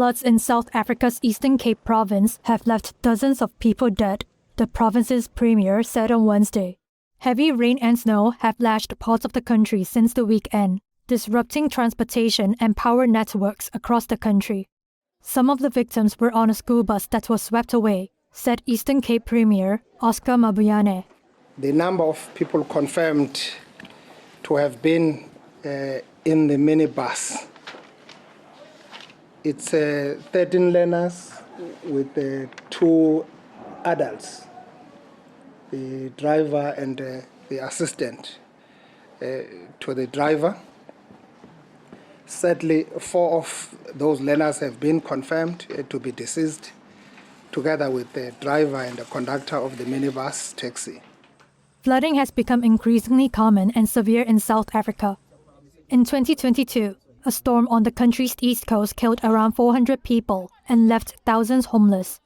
Floods in South Africa's Eastern Cape province have left dozens of people dead, the province's premier said on Wednesday. Heavy rain and snow have lashed parts of the country since the weekend, disrupting transportation and power networks across the country. Some of the victims were on a school bus that was swept away, said Eastern Cape Premier Oscar Mabuyane. The number of people confirmed to have been in the minibus, it's 13 learners with 2 adults, the driver and the assistant to the driver. Sadly, 4 of those learners have been confirmed to be deceased, together with the driver and the conductor of the minibus taxi. Flooding has become increasingly common and severe in South Africa. In 2022, a storm on the country's east coast killed around 400 people and left thousands homeless.